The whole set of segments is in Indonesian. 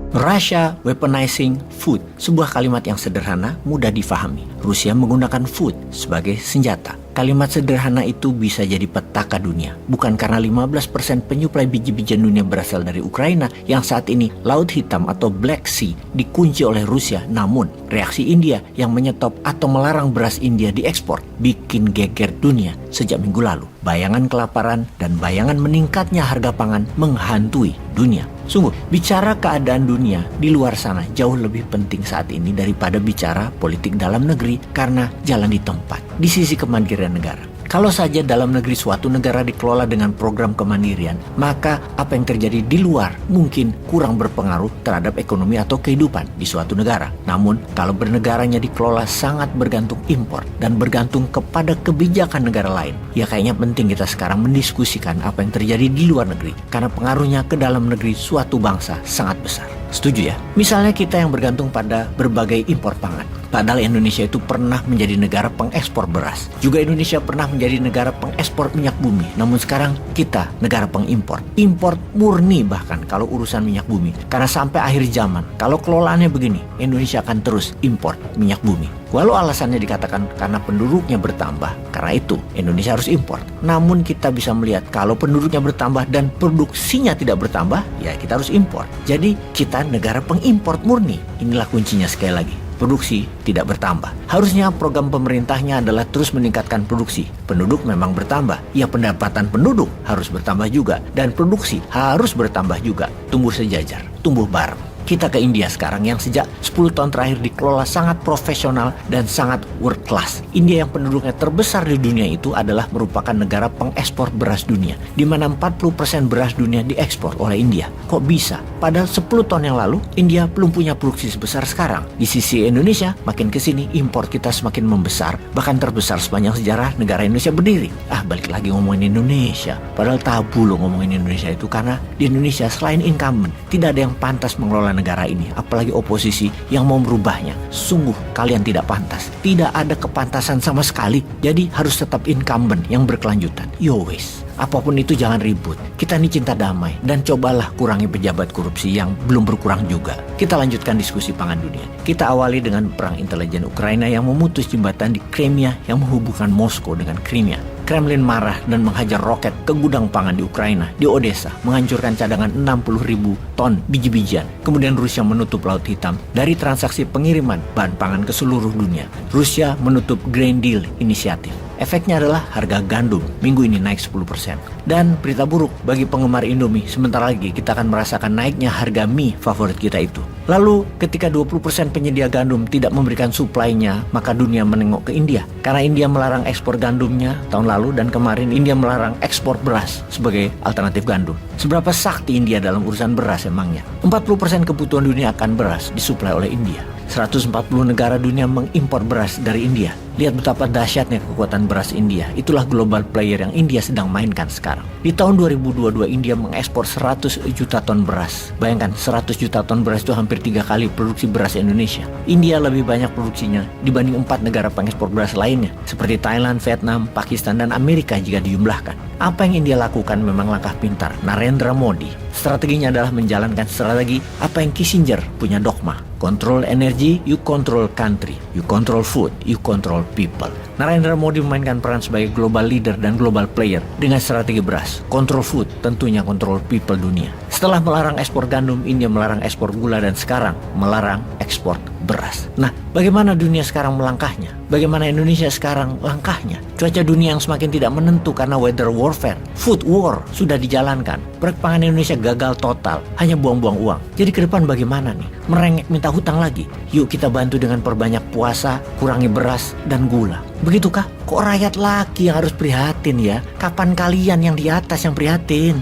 Russia weaponizing food, sebuah kalimat yang sederhana, mudah difahami. Rusia menggunakan food sebagai senjata. Kalimat sederhana itu bisa jadi petaka dunia. Bukan karena 15% penyuplai biji-bijian dunia berasal dari Ukraina yang saat ini Laut Hitam atau Black Sea dikunci oleh Rusia. Namun, reaksi India yang menyetop atau melarang beras India diekspor bikin geger dunia sejak minggu lalu. Bayangan kelaparan dan bayangan meningkatnya harga pangan menghantui dunia. Sungguh, bicara keadaan dunia di luar sana jauh lebih penting saat ini daripada bicara politik dalam negeri karena jalan di tempat, di sisi kemandirian negara. Kalau saja dalam negeri suatu negara dikelola dengan program kemandirian, maka apa yang terjadi di luar mungkin kurang berpengaruh terhadap ekonomi atau kehidupan di suatu negara. Namun, kalau bernegaranya dikelola sangat bergantung impor dan bergantung kepada kebijakan negara lain, ya kayaknya penting kita sekarang mendiskusikan apa yang terjadi di luar negeri, karena pengaruhnya ke dalam negeri suatu bangsa sangat besar. Setuju ya? Misalnya kita yang bergantung pada berbagai impor pangan. Padahal Indonesia itu pernah menjadi negara pengekspor beras. Juga Indonesia pernah menjadi negara pengekspor minyak bumi. Namun sekarang kita negara pengimpor. Impor murni bahkan kalau urusan minyak bumi. Karena sampai akhir zaman, kalau kelolaannya begini, Indonesia akan terus impor minyak bumi. Walau alasannya dikatakan karena penduduknya bertambah, karena itu Indonesia harus impor. Namun kita bisa melihat kalau penduduknya bertambah dan produksinya tidak bertambah, ya kita harus impor. Jadi kita negara pengimpor murni. Inilah kuncinya sekali lagi. Produksi tidak bertambah. Harusnya program pemerintahnya adalah terus meningkatkan produksi. Penduduk memang bertambah. Ya, pendapatan penduduk harus bertambah juga. Dan produksi harus bertambah juga. Tumbuh sejajar, tumbuh bareng. Kita ke India sekarang yang sejak 10 tahun terakhir dikelola sangat profesional dan sangat world class. India yang penduduknya terbesar di dunia itu adalah merupakan negara pengekspor beras dunia, di mana 40% beras dunia diekspor oleh India. Kok bisa? Padahal 10 tahun yang lalu India belum punya produksi sebesar sekarang. Di sisi Indonesia, makin kesini impor kita semakin membesar, bahkan terbesar sepanjang sejarah negara Indonesia berdiri. Balik lagi ngomongin Indonesia. Padahal tabu loh ngomongin Indonesia itu, karena di Indonesia selain incumbent, tidak ada yang pantas mengelola negara ini, apalagi oposisi yang mau merubahnya. Sungguh kalian tidak pantas. Tidak ada kepantasan sama sekali. Jadi harus tetap incumbent yang berkelanjutan. Yo wes, apapun itu jangan ribut. Kita ini cinta damai dan cobalah kurangi pejabat korupsi yang belum berkurang juga. Kita lanjutkan diskusi pangan dunia. Kita awali dengan perang intelijen Ukraina yang memutus jembatan di Crimea yang menghubungkan Moskow dengan Crimea. Kremlin marah dan menghajar roket ke gudang pangan di Ukraina, di Odessa, menghancurkan cadangan 60.000 ton biji-bijian. Kemudian Rusia menutup Laut Hitam dari transaksi pengiriman bahan pangan ke seluruh dunia. Rusia menutup Grain Deal Initiative. Efeknya adalah harga gandum minggu ini naik 10%. Dan berita buruk bagi penggemar Indomie, sebentar lagi kita akan merasakan naiknya harga mie favorit kita itu. Lalu ketika 20% penyedia gandum tidak memberikan suplainya, maka dunia menengok ke India. Karena India melarang ekspor gandumnya tahun lalu, dan kemarin India melarang ekspor beras sebagai alternatif gandum. Seberapa sakti India dalam urusan beras emangnya? 40% kebutuhan dunia akan beras disuplai oleh India. 140 negara dunia mengimpor beras dari India. Lihat betapa dahsyatnya kekuatan beras India. Itulah global player yang India sedang mainkan sekarang. Di tahun 2022 India mengekspor 100 juta ton beras. Bayangkan 100 juta ton beras itu hampir 3 kali produksi beras Indonesia. India lebih banyak produksinya dibanding 4 negara pengekspor beras lainnya, seperti Thailand, Vietnam, Pakistan, dan Amerika jika dijumlahkan. Apa yang India lakukan memang langkah pintar Narendra Modi. Strateginya adalah menjalankan strategi apa yang Kissinger punya dogma. Control energy, you control country. You control food, you control people. Narendra Modi memainkan peran sebagai global leader dan global player dengan strategi beras. Control food, tentunya control people dunia. Setelah melarang ekspor gandum, India melarang ekspor gula, dan sekarang melarang ekspor beras. Nah, bagaimana dunia sekarang melangkahnya? Bagaimana Indonesia sekarang langkahnya? Cuaca dunia yang semakin tidak menentu karena weather warfare. Food war sudah dijalankan. Proyek pangan Indonesia gagal total, hanya buang-buang uang. Jadi ke depan bagaimana nih? Merengek minta hutang lagi? Yuk kita bantu dengan perbanyak puasa, kurangi beras dan gula. Begitukah? Kok rakyat lagi yang harus prihatin ya? Kapan kalian yang di atas yang prihatin?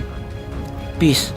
Peace.